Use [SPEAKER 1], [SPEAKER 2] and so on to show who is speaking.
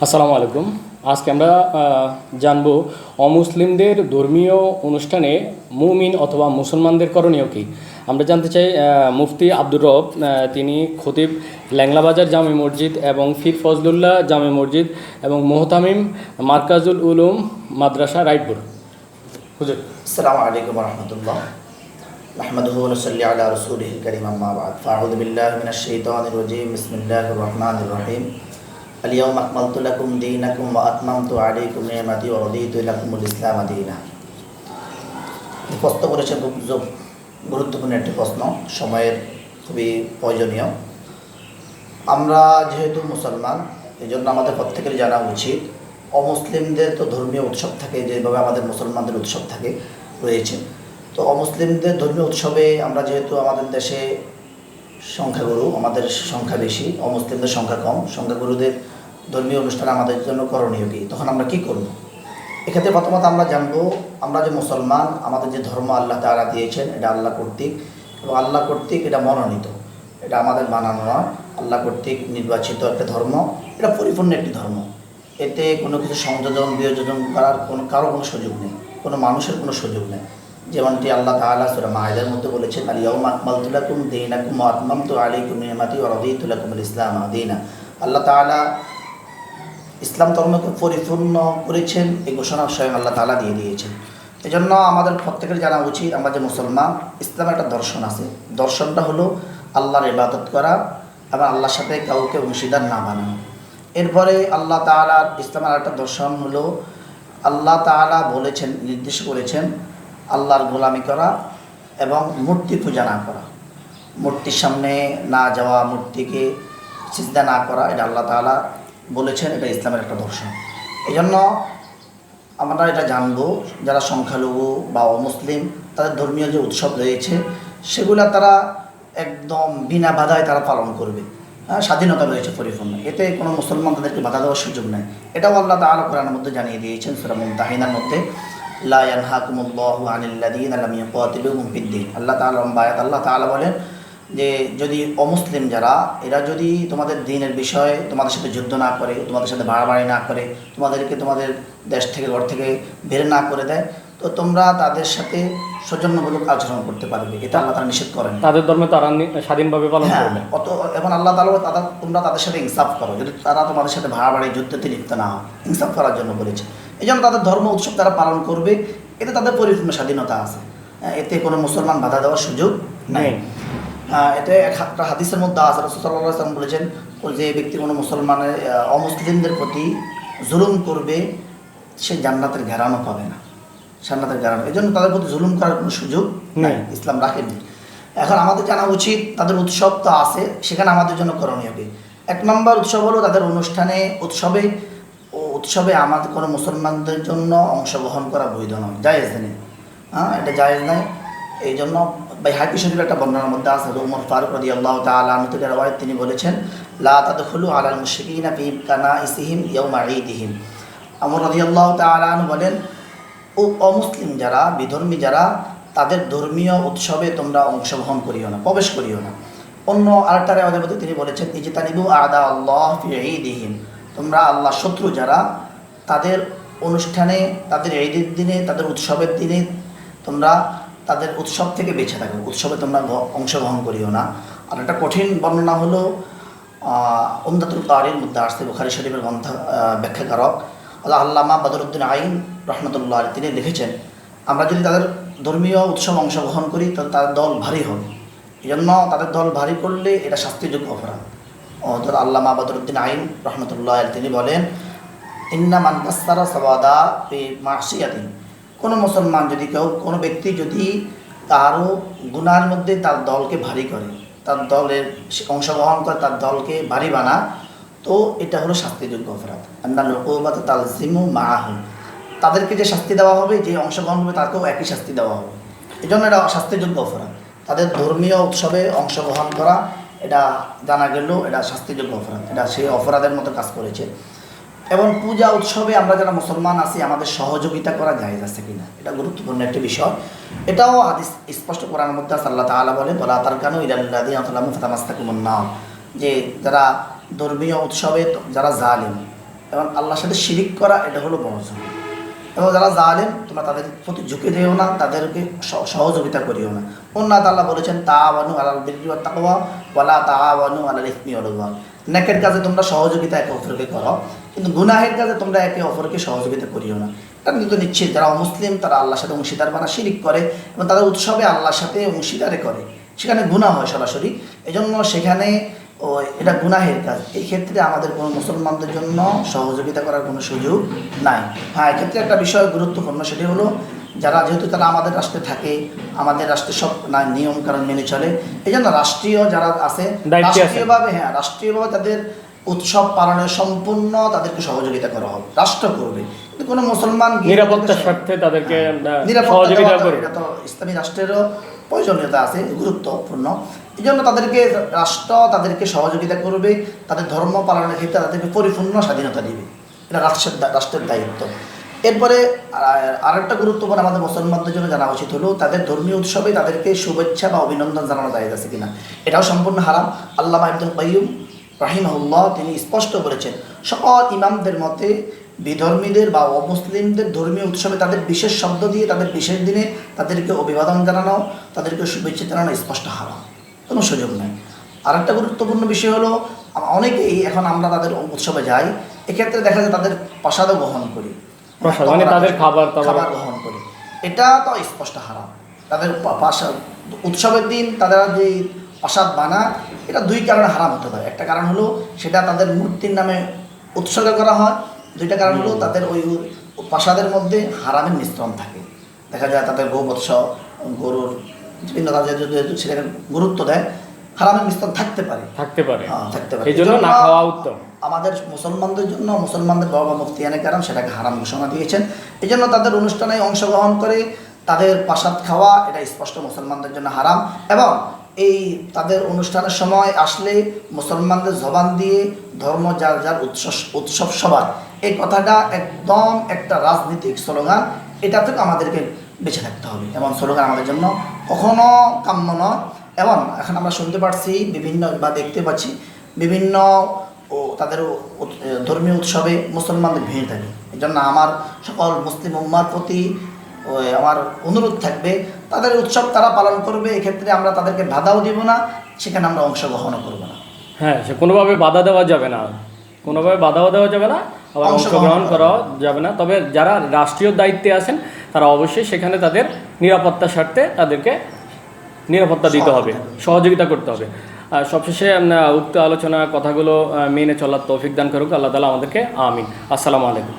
[SPEAKER 1] আসসালামু আলাইকুম। আজকে আমরা জানব অমুসলিমদের ধর্মীয় অনুষ্ঠানে মুমিন অথবা মুসলমানদের করণীয় কী। আমরা জানতে চাই মুফতি আব্দুর রব তিনি খতিব ল্যাংলাবাজার জামে মসজিদ এবং ফির ফজলুল্লাহ জামে মসজিদ এবং মোহতামিম মার্কাজুল উলুম মাদ্রাসা রাইটপুর। হুজুর।
[SPEAKER 2] আসসালামু আলাইকুম ওয়া রাহমাতুল্লাহ। নাহমাদুহু ওয়া নুসাল্লি আলা রাসূলিহিল কারীম, আম্মা বা'দ। ফাআউযু বিল্লাহি মিনাশ শাইতানির রাজীম। বিসমিল্লাহির রাহমানির রাহিম। আল-ইয়াওমা আকমালতু লাকুম দীনাকুম ওয়া আতমামতু আলাইকুম নি'মাতি ওয়া রাদিতু লাকুমুল ইসলাম দীনা। এই প্রশ্ন করেছেন খুব গুরুত্বপূর্ণ একটি প্রশ্ন, সময়ের খুবই প্রয়োজনীয়। আমরা যেহেতু মুসলমান, এই জন্য আমাদের প্রত্যেকের জানা উচিত অমুসলিমদের তো ধর্মীয় উৎসব থাকে, যেভাবে আমাদের মুসলমানদের উৎসব থাকে রয়েছে। তো অমুসলিমদের ধর্মীয় উৎসবে আমরা যেহেতু আমাদের দেশে সংখ্যাগুরু, আমাদের সংখ্যা বেশি, অমুসলিমদের সংখ্যা কম, সংখ্যাগুরুদের ধর্মীয় অনুষ্ঠান আমাদের জন্য করণীয় কী, তখন আমরা কী করব? এক্ষেত্রে প্রথমত আমরা জানবো, আমরা যে মুসলমান, আমাদের যে ধর্ম আল্লাহ তাআলা দিয়েছেন, এটা আল্লাহ কর্তৃক, এবং আল্লাহ কর্তৃক এটা মনোনীত, এটা আমাদের বানানো নয়, আল্লাহ কর্তৃক নির্বাচিত একটা ধর্ম। এটা পরিপূর্ণ একটি ধর্ম, এতে কোনো কিছু সংযোজন বিয়োজন করার কারো কোনো সুযোগ নেই, কোনো মানুষের কোনো সুযোগ নেই। যেমনটি আল্লাহ তাআলা সূরা মাইদার মধ্যে বলেছেন, আল-ইয়াওমা আকমালতু লাকুম দীনাকুম ওয়া আতমামতু আলাইকুম নি'মাতি ওয়া রাদিতু লাকুমুল ইসলাম দীনা। আল্লাহ তাআলা ইসলাম ধর্মকে পরিপূর্ণ করেছেন, এই ঘোষণা স্বয়ং আল্লাহ তাআলা দিয়ে দিয়েছেন। এই জন্য আমাদের প্রত্যেকের জানা উচিত, আমরা যে মুসলমান, ইসলামের একটা দর্শন আছে, দর্শনটা হলো আল্লাহর ইবাদত করা এবং আল্লাহর সাথে কাউকে অংশীদার না বানানো। এরপরে আল্লাহ তাআলার ইসলামের একটা দর্শন হলো, আল্লাহ তাআলা বলেছেন, নির্দেশ করেছেন আল্লাহর গোলামি করা এবং মূর্তি পূজা না করা, মূর্তির সামনে না যাওয়া, মূর্তিকে সিজদা না করা, এটা আল্লাহ তাআলা বলেছেন, এটা ইসলামের একটা দর্শন। এই জন্য আমরা এটা জানবো, যারা সংখ্যালঘু বা অমুসলিম, তাদের ধর্মীয় যে উৎসব রয়েছে সেগুলো তারা একদম বিনা বাধায় তারা পালন করবে। স্বাধীনতা রয়েছে পরিপূর্ণ, এতে কোনো মুসলমান তাদেরকে বাধা দেওয়ার সুযোগ নেই। এটাও আল্লাহ তাআলা কোরআনের মধ্যে জানিয়ে দিয়েছেন সূরা মুমতাহিনার মধ্যে, লা ইয়ানহাকুমুল্লাহু আনিল্লাযীনা লাম ইউকাতিলুকুম ফিদ-দীন। আল্লাহ তাআলা বলেন যে যদি অমুসলিম যারা, এরা যদি তোমাদের দ্বীনের বিষয়ে তোমাদের সাথে যুদ্ধ না করে, তোমাদের সাথে বাড়াবাড়ি না করে, তোমাদেরকে তোমাদের দেশ থেকে, ঘর থেকে বের না করে দেয়, তো তোমরা তাদের সাথে সৌজন্যমূলক আচরণ করতে পারবে। এটা আল্লাহ তাআলা নিষেধ করেন,
[SPEAKER 1] তাদের ধর্মে তারা স্বাধীনভাবে পালন করবে।
[SPEAKER 2] এবং আল্লাহ তাআলা তোমরা তাদের সাথে ইনসাফ করো, যদি তারা তোমাদের সাথে বাড়াবাড়ি যুদ্ধতে লিপ্ত না হয়, ইনসাফ করার জন্য বলেছে। এই জন্য তাদের ধর্ম উৎসব তারা পালন করবে, এতে তাদের পরিপূর্ণ স্বাধীনতা আছে, এতে কোনো মুসলমান বাধা দেওয়ার সুযোগ নেই। এতে একটা হাদিসের মধ্যে আছে, রাসূল সাল্লাল্লাহু আলাইহি ওয়াসাল্লাম বলেছেন, যে ব্যক্তি কোনো মুসলমানের অমুসলিমদের প্রতি জুলুম করবে, সে জান্নাতের ঘেরানো পাবে না, জান্নাতের ঘেরানো। এই জন্য তাদের প্রতি জুলুম করার কোনো সুযোগ নেই, ইসলাম রাখেনি। এখন আমাদের জানা উচিত, তাদের উৎসব তো আছে, সেখানে আমাদের জন্য করণীয় কি? এক নম্বর উৎসব হলো তাদের উৎসবে আমাদের কোনো মুসলমানদের জন্য অংশগ্রহণ করা বৈধ নয়, জায়েজ নেই। এটা জায়েজ নয়। এই জন্য বাইহাকী শরীফের একটা বর্ণনার মধ্যে আছে, ওমর ফারুক রাদিয়াল্লাহু তাআলা আনহু থেকে রওয়ায়াত, তিনি বলেছেন, লা তাদখুলু আলাল মুশরিকিনা ফি কানাইসিহিম ইয়াওমা ঈদিহিম। ওমর রাদিয়াল্লাহু তাআলা আনহু বলেন, ও অমুসলিম যারা, বিধর্মী যারা, তাদের ধর্মীয় উৎসবে তোমরা অংশগ্রহণ করিও না, প্রবেশ করিও না। অন্য আরেকটা রিওয়ায়াতের মধ্যে তিনি বলেছেন, ইজতানিবু আদা আল্লাহ ফি ঈদিহিম, তোমরা আল্লাহ শত্রু যারা, তাদের অনুষ্ঠানে, তাদের ঈদের দিনে, তাদের উৎসবের দিনে তোমরা তাদের উৎসব থেকে বেঁচে থাকো, উৎসবে তোমরা অংশগ্রহণ করিও না। আর একটা কঠিন বর্ণনা হলো উমদাতুল কারির মধ্যে আসছে, বুখারী শরীফের গ্রন্থ ব্যাখ্যাকারক আল্লামা বদরুদ্দিন আইন রহমতুল্লাহ আলাইহি, তিনি লিখেছেন, আমরা যদি তাদের ধর্মীয় উৎসব অংশগ্রহণ করি তাহলে তাদের দল ভারী হবে। এই জন্য তাদের দল ভারী করলে এটা শাস্তিযোগ্য অপরাধ। আল্লামা বদরুদ্দিন আইন রহমতুল্লাহ আলাইহি তিনি বলেন, ইন্না মান কাসসারা সাওয়াদা ফি মাসিয়াতিন, কোনো মুসলমান যদি কোনো ব্যক্তি যদি তারও গুনার মধ্যে তার দলকে ভারী করে, তার দলের অংশগ্রহণ করে, তার দলকে ভারী বানা, তো এটা হলো শাস্তিযোগ্য অপরাধ। আন্নাল উকুবাতা তালজিমু মাআহু, তাদেরকে যে শাস্তি দেওয়া হবে, যে অংশগ্রহণ করবে তাকেও একই শাস্তি দেওয়া হবে। এই জন্য এটা শাস্তিযোগ্য অপরাধ। তাদের ধর্মীয় উৎসবে অংশগ্রহণ করা, এটা জানা গেল এটা শাস্তিযোগ্য অপরাধ, এটা সেই অপরাধের মতো কাজ করেছে। এবং পূজা উৎসবে আমরা যারা মুসলমান আছি, আমাদের সহযোগিতা করা জায়েজ আছে কিনা, এটা গুরুত্বপূর্ণ একটি বিষয়। এটাও হাদিস স্পষ্ট করার মধ্যে আল্লাহ তাআলা বলেন, ওয়ালা তারকানু ইলাল্লাযীনা যালামু ফাতামাসসাকুমুন নার, যে যারা ধর্মীয় উৎসবে যারা জালিম, এবং আল্লাহর সাথে শিরিক করা এটা হলো বড় জুলুম। এবং যারা জালেম তোমরা তাদের প্রতি ঝুঁকে দিও না, তাদেরকে সহযোগিতা করিও না। অন্য আল্লাহ বলেছেন তাআওয়ানু আলাল বিররি ওয়াত তাকওয়া ওয়ালা তাআওয়ানু আলাল ইসমি ওয়াল উদওয়ান। নেকের কাজে তোমরা সহযোগিতা একে অপরকে করো, কিন্তু গুনাহের কাজে তোমরা একে অপরকে সহযোগিতা করিও না। এটা কিন্তু নিশ্চিত যারা অমুসলিম তারা আল্লাহর সাথে অংশীদার বানা শিরিক করে এবং তাদের উৎসবে আল্লাহর সাথে অংশীদারে করে, সেখানে গুনাহ হয় সরাসরি। এজন্য সেখানে এটা গুনাহের কাজ। এই ক্ষেত্রে আমাদের কোনো মুসলমানদের জন্য সহযোগিতা করার কোনো সুযোগ নাই। হ্যাঁ, এক্ষেত্রে একটা বিষয় গুরুত্বপূর্ণ, সেটি হলো যারা যেহেতু তারা আমাদের রাষ্ট্রে থাকে, আমাদের রাষ্ট্রে সব নিয়ম কানুন মেনে চলে, এই জন্য রাষ্ট্রীয় যারা আছে রাষ্ট্রীয়ভাবে তাদের উৎসব পালনে সম্পূর্ণ তাদেরকে সহযোগিতা করা হবে, রাষ্ট্র করবে। কিন্তু কোনো মুসলমান
[SPEAKER 1] নিরাপত্তার স্বার্থে তাদেরকে
[SPEAKER 2] সহযোগিতা করবে, এটা তো ইসলামী রাষ্ট্রেরও প্রয়োজনীয়তা আছে, গুরুত্বপূর্ণ। এই জন্য রাষ্ট্র তাদেরকে সহযোগিতা করবে, তাদের ধর্ম পালনের ক্ষেত্রে তাদেরকে পরিপূর্ণ স্বাধীনতা দিবে, এটা রাষ্ট্রের দায়িত্ব। এরপরে আরেকটা গুরুত্বপূর্ণ আমাদের মুসলমানদের জন্য জানা উচিত হলো তাদের ধর্মীয় উৎসবে তাদেরকে শুভেচ্ছা বা অভিনন্দন জানানো জায়েজ আছে কিনা, এটাও সম্পূর্ণ হারাম। আল্লামা ইবনুল কাইয়্যিম রাহিমাহুল্লাহ তিনি স্পষ্ট বলেছেন, সকল ইমামদের মতে বিধর্মীদের বা অমুসলিমদের ধর্মীয় উৎসবে তাদের বিশেষ শব্দ দিয়ে তাদের বিশেষ দিনে তাদেরকে অভিবাদন জানানো, তাদেরকে শুভেচ্ছা জানানো স্পষ্ট হারাম, কোনো সুযোগ নেই। আরেকটা গুরুত্বপূর্ণ বিষয় হলো অনেকেই এখন আমরা তাদের উৎসবে যাই, এক্ষেত্রে দেখা যায় তাদের প্রসাদও গ্রহণ করি,
[SPEAKER 1] মানে তাদের খাবার
[SPEAKER 2] গ্রহণ করি, এটা তো স্পষ্ট হারাম। তাদের উৎসবের দিন তারা যে প্রসাদ বানায় এটা দুই কারণে হারাম হতে পারে। একটা কারণ হলো সেটা তাদের মূর্তির নামে উৎসর্গ করা হয়, দুইটা কারণ হলো তাদের ওই প্রসাদের মধ্যে হারামের মিশ্রণ থাকে। দেখা যায় তাদের গোবৎস গরুর বিভিন্ন তাদের যদি সেটাকে গুরুত্ব দেয়, হারামের মিশ্রণ থাকতে পারে।
[SPEAKER 1] এই জন্য না খাওয়া উত্তম।
[SPEAKER 2] আমাদের মুসলমানদের জন্য মুসলমানদের বাবা মুফতি কেরাম সেটাকে হারাম ঘোষণা দিয়েছেন। এই জন্য তাদের অনুষ্ঠানে অংশগ্রহণ করে তাদের প্রসাদ খাওয়া এটা স্পষ্ট মুসলমানদের জন্য হারাম। এবং এই তাদের অনুষ্ঠানের সময় আসলে মুসলমানদের জবান দিয়ে ধর্ম যার যার উৎসব সবার, এই কথাটা একদম একটা রাজনৈতিক স্লোগান, এটা থেকে আমাদেরকে বেঁচে থাকতে হবে। এমন স্লোগান আমাদের জন্য কখনো কাম্য নয়। এবং এখন আমরা শুনতে পাচ্ছি বিভিন্ন বা দেখতে পাচ্ছি বিভিন্ন তাদের ধর্মীয় উৎসবে মুসলমানদের ভিড় থাকে। এই জন্য আমার সকল মুসলিম উম্মার প্রতি আমার অনুরোধ থাকবে, তাদের উৎসব তারা পালন করবে, এক্ষেত্রে আমরা তাদেরকে বাধাও দিব না, সেখানে আমরা অংশগ্রহণও করবো না।
[SPEAKER 1] হ্যাঁ, সে কোনোভাবে বাধা দেওয়া যাবে না, আবার অংশগ্রহণ করা যাবে না। তবে যারা রাষ্ট্রীয় দায়িত্বে আছেন তারা অবশ্যই সেখানে তাদের নিরাপত্তার স্বার্থে তাদেরকে নিরাপত্তা দিতে হবে, সহযোগিতা করতে হবে। সবশেষে উক্ত আলোচনা কথাগুলো মেনে চলার তৌফিক দান করুক আল্লাহ তাআলা আমাদেরকে, আমিন। আসসালামু আলাইকুম।